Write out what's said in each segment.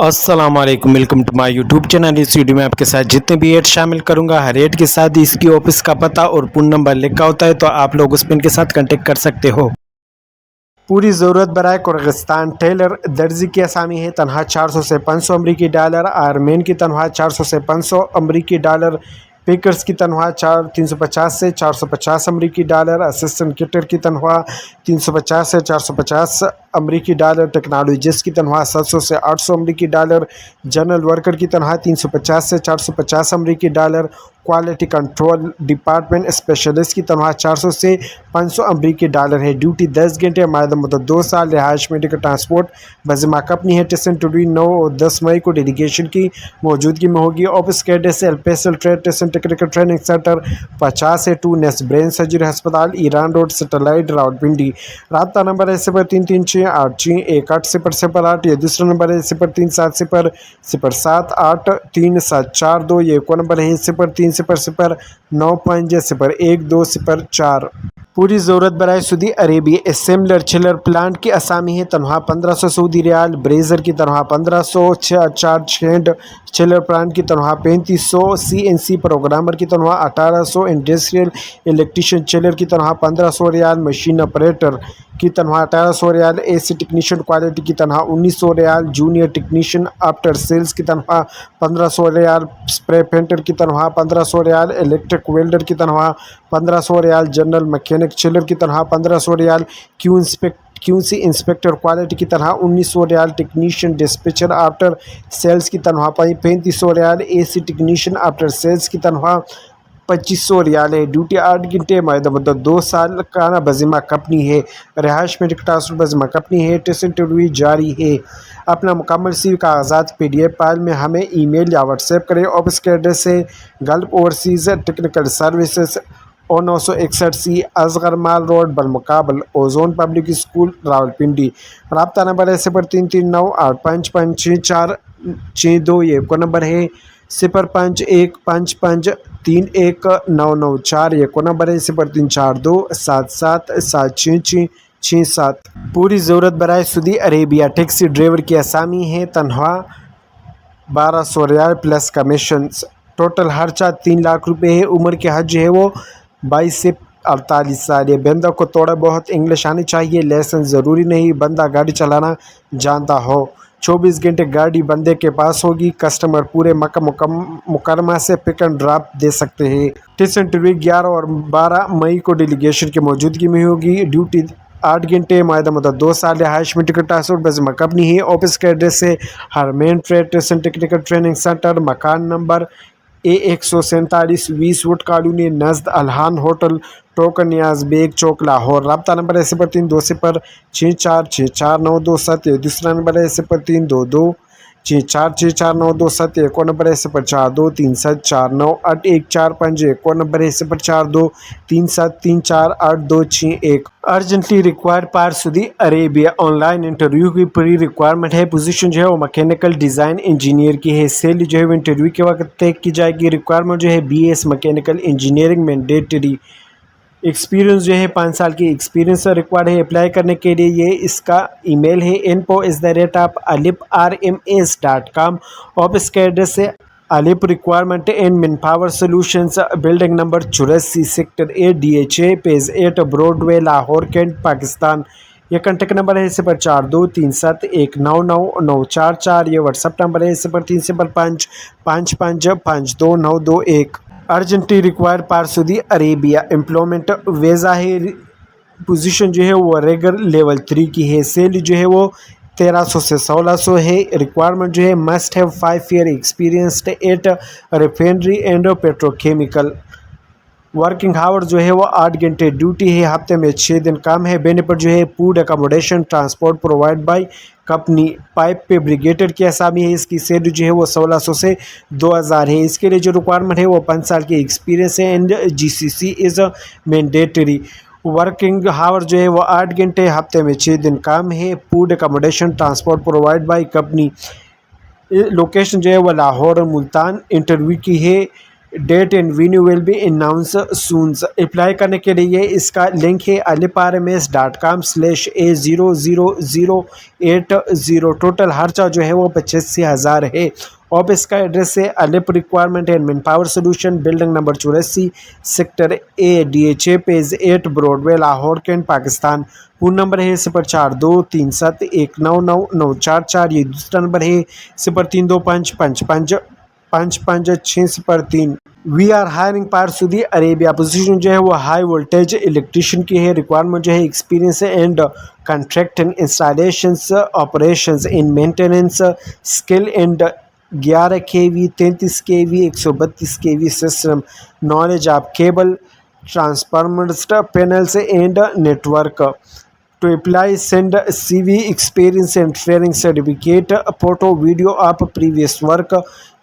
अस्सलाम वालेकुम, welcome to my YouTube channel. इस वीडियो में आपके साथ जितने भी ऐड शामिल करूंगा, हर ऐड के साथ ही इसकी ऑफिस का पता और फोन नंबर लिखा होता है, तो आप लोग उस पर इनके साथ कांटेक्ट कर सकते हो। पूरी ज़रूरत बराए कुर्गिस्तान टेलर दर्जी की असामी है। तनख्वाह 400 से 500 अमरीकी डॉलर। आर्मेन की तनख्वाह 400 से 500 अमरीकी डॉलर। पेकर्स की तनख्वाह 350 से 450 अमरीकी डॉलर। असिस्टेंट किटर की तनख्वाह 350 से 450 अमरीकी डॉलर। टेक्नोलॉजिस्ट की तनख्वाह 700 से 800 अमरीकी डॉलर। जनरल वर्कर की तनख्वाह 350 से 450 अमरीकी dollar. Quality control department specialist की तनख्वाह 400 से 500 अमरीकी डॉलर है। ड्यूटी 10 घंटे, मायदा मुद्दत 2 साल। रिहाइश मेडिकल ट्रांसपोर्ट बज़िमा कंपनी है। टेस्ट इंटरव्यू 9 और 10 मई को डेलीगेशन की मौजूदगी में होगी। ऑफिस कैडेट एल्पेसल trade test and technical training centre 50 से 2 नेस ब्रेन सर्जरी अस्पताल ईरान रोड सैटेलाइट रावलपिंडी। रब्ता नंबर है 033686180008। ये दूसरा नंबर है 037007837342। ये एक नंबर है 030095012004। पूरी ज़रूरत बराए Saudi Arabia assembler chiller plant की असामी है। तनख्वाह 1500 सऊदी रियाल। ब्रेजर की तनख्वाह 1500। चार्ज हैंड चिलर प्लांट की तनख्वाह 3500। CNC प्रोग्रामर की तनख्वाह 1800। इंडस्ट्रियल इलेक्ट्रीशियन चिलर की तनख्वाह 1500 रियाल। मशीन ऑपरेटर की तनख्वाह 1800 रियाल। AC टेक्नीशियन क्वालिटी की तनख्वाह 1900 रियाल। जूनियर टेक्नीशियन आफ्टर सेल्स की तनख्वाह 1500 रियाल। स्प्रे पेंटर की तनख्वाह 1500 रियाल। इलेक्ट्रिक वेल्डर की तनख्वाह 1500 रियाल। जनरल मैकेनिक चिलर की तनख्वाह 1500 रियाल। QC इंस्पेक्टर क्वालिटी की तनख्वाह 1900 रियाल। टेक्नीशियन डिस्पैचर आफ्टर सेल्स की तनख्वाह 3500 रियाल। AC टेक्नीशियन आफ्टर सेल्स की तनख्वाह 2500 रियाल है। ड्यूटी 8 घंटे, मायदा मुद्दत 2 साल। काना बज़िमा कंपनी है। रिहाइश मेडिकल ट्रांसपोर्ट बज़िमा कंपनी है। टेस्ट इंटरव्यू जारी है। अपना मुकम्मल CV कागजात PDF फाइल में हमें ईमेल या व्हाट्सएप करें। ऑफिस के एड्रेस है गल्फ ओवरसीज़ टेक्निकल सर्विसेज और 961C असगर माल रोड बलमुकाबल ओजोन पब्लिक स्कूल रावलपिंडी। रब्ता नंबर है 033985564662। ये को नंबर है 0515531994। ये को नंबर है 034277766667। पूरी ज़रूरत बराए सऊदी अरेबिया टैक्सी ड्राइवर की असामी है। तनख्वाह 1200 रियाल प्लस कमीशन। टोटल खर्चा 3 लाख रुपए है। उम्र के हद जो है वो 22 से 48 साल है। बंदा को थोड़ा बहुत इंग्लिश आनी चाहिए। लाइसेंस ज़रूरी नहीं, बंदा गाड़ी चलाना जानता हो। 24 घंटे गाड़ी बंदे के पास होगी। कस्टमर पूरे मक्का मुकरमा से पिक एंड ड्रॉप दे सकते हैं। टेस्ट इंटरव्यू 11 और 12 मई को डेलीगेशन की मौजूदगी में होगी। ड्यूटी 8 घंटे, मायदा मुद्दत 2 साल। रिहाइश मेडिकल ट्रांसपोर्ट बज़िमा कंपनी है। ऑफिस के एड्रेस है हरमेन trade test and technical training centre, मकान नंबर A147 20 वुड कॉलोनी नज़द अलहान होटल, टोकन नियाज बेग चौक, लाहौर। रब्ता नंबर है 032064649227। दूसरा नंबर है 032264649227। एक और नंबर है 0423749814। एक और नंबर है 0423734821। अर्जेंटली रिक्वायर्ड पार सऊदी अरेबिया। ऑनलाइन इंटरव्यू की पूरी रिक्वायरमेंट है। पोजीशन जो है वो मैकेनिकल डिज़ाइन इंजीनियर की है। सैलरी जो है वो इंटरव्यू के वक्त तय की जाएगी। रिक्वायरमेंट जो है BS mechanical engineering mandatory. Experience जो है 5 साल की एक्सपीरियंस रिक्वायर्ड है। अप्लाई करने के लिए ये इसका ईमेल है info@alip.rms.com। ऑफिस का एड्रेस है अलिप requirement and man power solutions, building number 84 sector A DHA phase 8 Broadway Lahore cantt Pakistan. ये कॉन्टेक्ट नंबर है 0423719944। ये व्हाट्सअप नंबर है 030555529221। अर्जेंटली रिक्वायर्ड पार सऊदी अरेबिया। एम्प्लॉयमेंट वीज़ा है। पोजीशन जो है वो रेगर लेवल 3 की है। सैलरी जो है वो 1300 से 1600 है। रिक्वायरमेंट जो है must have 5 year experienced at refinery and petrochemical. Working hour जो है वो 8 घंटे ड्यूटी है। हफ्ते में 6 दिन काम है। बेनिफिट जो है food accommodation transport provide by company. Pipe पे ब्रिगेडर की असामी है। इसकी सैलरी जो है वो 1600 से 2000 है। इसके लिए जो रिक्वायरमेंट है वो 5 साल की एक्सपीरियंस है and GCC is mandatory. Working hour जो है वो 8 घंटे, हफ्ते में 6 दिन काम है। Food accommodation transport provide by company. Location जो है वो लाहौर मुल्तान। इंटरव्यू की है date and venue will be announce soon. Apply करने के लिए इसका लिंक है alipRms.com/A00080। टोटल खर्चा जो है वो 85,000 है। और इसका एड्रेस है अलिप requirement and man power solution, building number 84, sector A, DHA, phase 8, Broadway, Lahore, cantt, Pakistan. Phone number है 0423719944। ये दूसरा नंबर है 032555555603। We are hiring par Saudi Arabia. Position जो है वो हाई वोल्टेज इलेक्ट्रिशियन की है। रिक्वायरमेंट जो है experience and contract and installations operations in maintenance skill and 11 kV, 33 kV, 132 kV system knowledge of cable transformers panels and network. To apply, send CV, experience and training certificate, photo, video of previous work।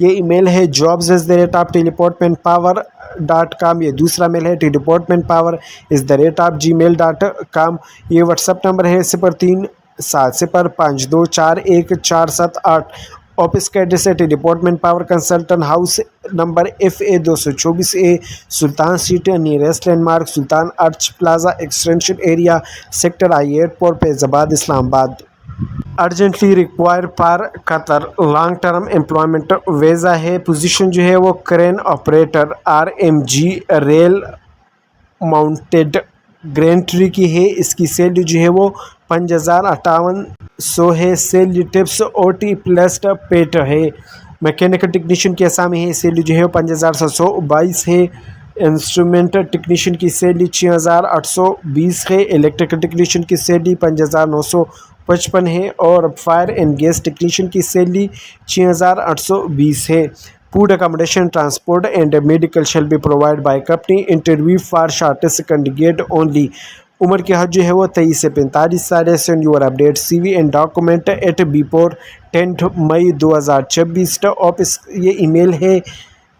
ये email है jobs@teleportmanpower.com। ये दूसरा mail है teleportmanpower@gmail.com। ये WhatsApp number है 0370524147 office का address है टेलीपोर्टमेंट power consultant house number FA 224A, Sultan street, nearest landmark Sultan arch plaza extension area, sector I-8 4, Faizabad, Islamabad. Urgently require for Qatar, long term employment visa है। पोजीशन जो है वो crane operator RMG rail mounted gantry की है। इसकी salary जो है वो 5,5800 है। सैलरी टिप्स OT प्लस पेट है। मैकेनिकल टेक्नीशियन की असामी है, सैलरी जो है 5,722 है। इंस्ट्रूमेंट टेक्नीशियन की सैलरी 6,820 है। इलेक्ट्रिकल टेक्नीशियन की सैलरी 5,955 है। और फायर एंड गैस टेक्नीशियन की सैलरी 6,820 है। Food accommodation, transport and medical shall be provide by company. Interview for shortest candidate only. उम्र की हद जो है वो 23 से 45 साल है। Send your update CV and document at before 10 May 2024। Office ये ईमेल है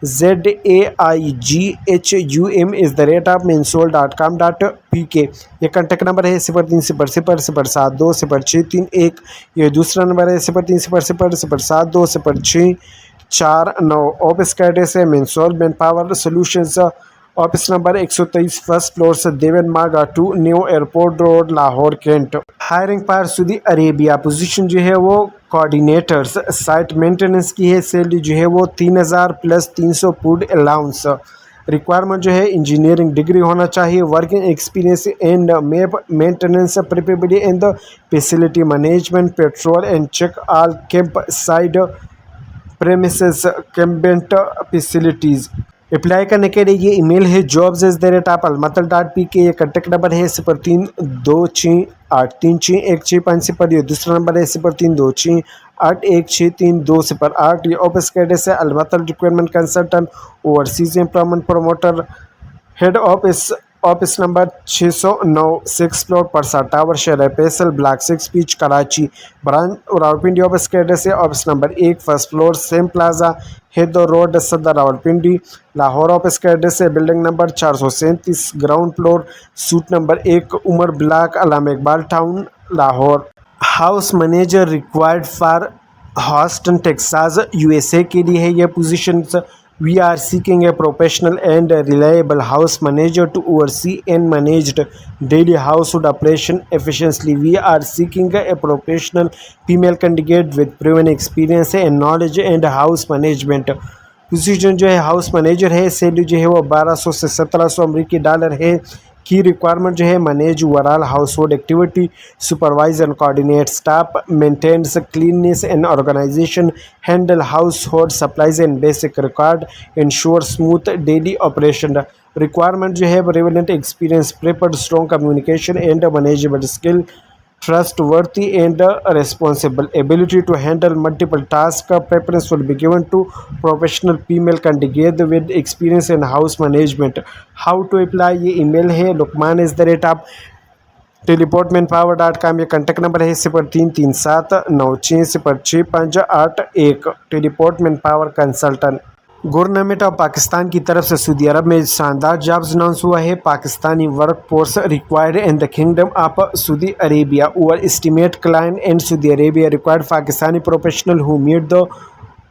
zaigHum@mansol.com.pk। ये कॉन्टैक्ट नंबर है 030007200631। ये दूसरा नंबर है 030007200649। ऑफिस का एड्रेस है मेंसोल man power solutions, office number 123, first floor से देवन मार्ग 2, new airport road, Lahore, cantt. Hiring पार सऊदी अरेबिया। पोजीशन जो है वो कोऑर्डिनेटर्स साइट मेंटेनेंस की है। सैलरी जो है वो 3,000 प्लस 300 फूड अलाउंस। रिक्वायरमेंट जो है इंजीनियरिंग डिग्री होना चाहिए। Working experience and map maintenance preparability in the facility management, patrol and check all camp side premises कैम्पेंट फैसिलिटीज़। अप्लाई करने के लिए ये ईमेल है jobs@almatal.pk। ये कॉन्टैक्ट नंबर है 03268361। ये दूसरा नंबर है 0326816320। ये ऑफिस का एड्रेस है अलमतल requirement consultant, overseas employment promoter, head office number 609, 6 floor Parsa tower, शहर फैसल, ब्लॉक 6, पीच, कराची। ब्रांच रावलपिंडी ऑफिस का एड्रेस है office number 1, first floor, same plaza, Haider road, Saddar, Rawalpindi. Lahore office का एड्रेस है building number 437, ground floor, suite number 1, Umar block, Allama Iqbal town, Lahore. House manager required for Houston Texas USA के लिए है यह position. We are seeking a professional and reliable house manager to oversee and manage daily household operation efficiently. We are seeking a professional female candidate with proven experience and knowledge and house management. Position जो है house manager है। Salary जो है वो 1,200 से 1,700 अमेरिकी dollar है। की रिक्वायरमेंट जो है manage overall household activity, supervise and coordinate staff, maintains cleanness and organisation, handle household supplies and basic record, ensure smooth daily operation. Requirement जो है relevant experience, preferred strong communication and manageable skill, trustworthy and responsible, ability to handle multiple tasks. Preference will be given to professional female candidate with experience in house management. How to apply? ये email है lukman@teleportmanpower.com। ये contact number है 0337960651। टेलीपोर्टमेंट power consultant. Government of Pakistan की तरफ से Saudi अरब में शानदार जॉब्स अनाउंस हुआ है। Pakistani workforce required in the kingdom of Saudi Arabia. Over estimate client and Saudi Arabia required Pakistani professional who meet the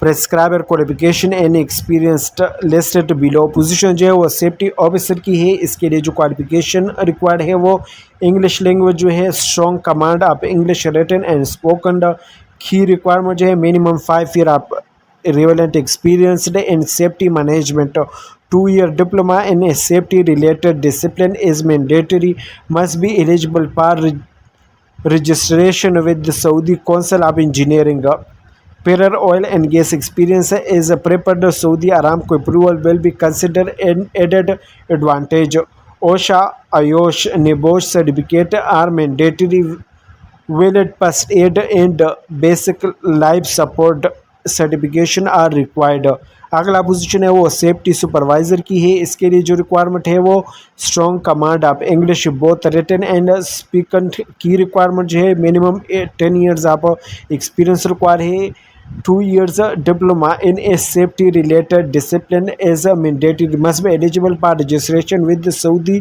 prescriber qualification and experienced listed below. Position जो है वो सेफ्टी ऑफिसर की है। इसके लिए जो क्वालिफिकेशन रिक्वायर्ड है वो इंग्लिश लैंग्वेज जो है strong command of English written and spoken. की रिक्वायरमेंट जो है minimum 5 year of relevant experience in safety management. 2-year diploma in a safety related discipline is mandatory. Must be eligible for registration with the Saudi Council of Engineering. Prior oil and gas experience is preferred. Saudi Aramco approval will be considered an added advantage. OSHA, IOSH, NEBOSH certificate are mandatory. Valid first aid and basic life support certification are required. अगला position है वो safety supervisor की है। इसके लिए जो requirement है वो strong command of English both written and spoken की रिक्वायरमेंट जो है minimum 10 years of experience require है। 2 years diploma in a safety related discipline is a mandatory. Must be eligible for registration with the Saudi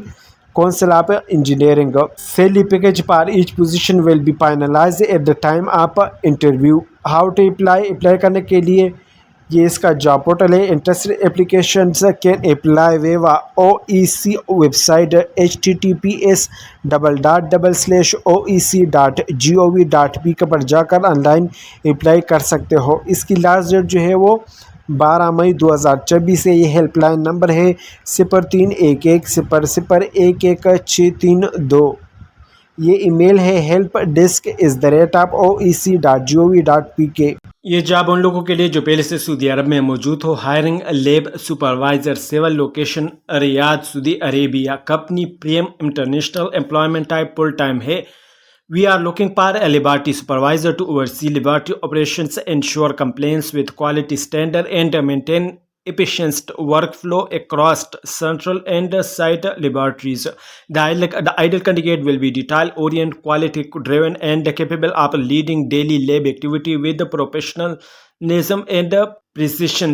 Council of Engineering. Salary package for each position will be finalized at the time of interview. How to apply? Apply करने के लिए ये इसका job portal है। Interested applications can apply via OEC website https://oec.gov.p पर जाकर online apply कर सकते हो। इसकी लास्ट डेट जो है वो 12 मई 2024 है। ये हेल्पलाइन नंबर है 0311001163 ये ईमेल है helpdesk@oec.gov.pk। ये जॉब उन लोगों के लिए जो पहले से सऊदी अरब में मौजूद हो। Hiring lab supervisor, civil location Riyadh Saudi Arabia. Company premium international employment type full time है। We are looking for a laboratory supervisor to oversee laboratory operations, ensure compliance with quality standard, and maintain efficient workflow across central and site laboratories. The ideal candidate will be detail-oriented, quality-driven, and capable of leading daily lab activity with professionalism and precision.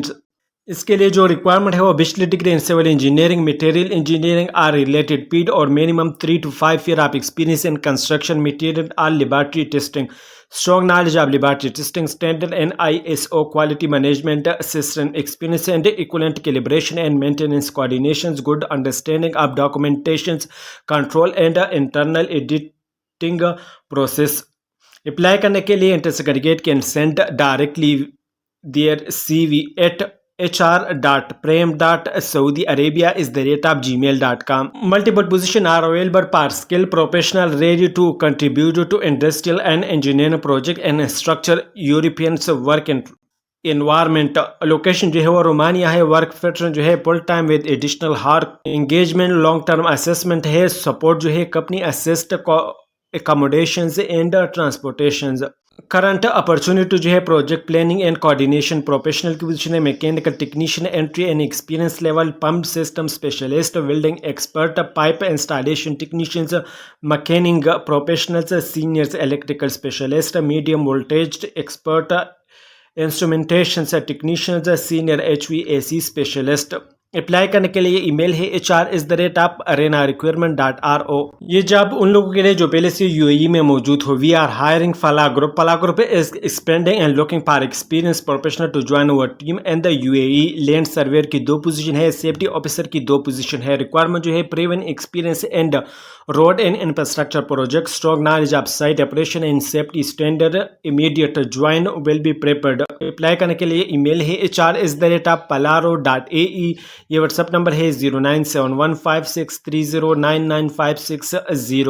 इसके लिए जो requirement है वो bachelor degree in civil engineering, material engineering or related field और minimum 3 to 5 year of experience in construction material or laboratory testing, strong knowledge of laboratory testing standard and ISO quality management system, experience and equivalent calibration and maintenance coordinations, good understanding of documentations, control and internal editing process. Apply करने के लिए interested candidate can send directly their CV at hr.prem.saudiarabia@gmail.com. Multiple positions are available for skilled professional ready to contribute to industrial and engineering project and structure European work environment. Location जो है वो Romania है। Work pattern जो है full time with additional hark engagement, long term assessment है। Support जो है company assist accommodations and transportations. Current opportunity जो है project planning and coordination professional की पोजीशन है। Mechanical technician entry and experience level, pump system specialist, welding expert, pipe installation technicians, mechanic professionals, seniors electrical specialist, medium voltage expert, instrumentation technicians, senior HVAC specialist. Apply करने के लिए email है hr@arenarequirement.ro। ये job उन लोगों के लिए जो पहले से UAE में मौजूद हो। वी आर हायरिंग फला group is expanding and looking for experience professional to join our team and the UAE। Land surveyor की 2 पोजीशन है। सेफ्टी ऑफिसर की 2 पोजीशन है। रिक्वायरमेंट जो है previous experience and road and infrastructure project, strong knowledge of site operation and safety standard, immediate join will be prepared. Apply करने के लिए email है hr@palaro.ae। ये व्हाट्सएप नंबर है 097156309956.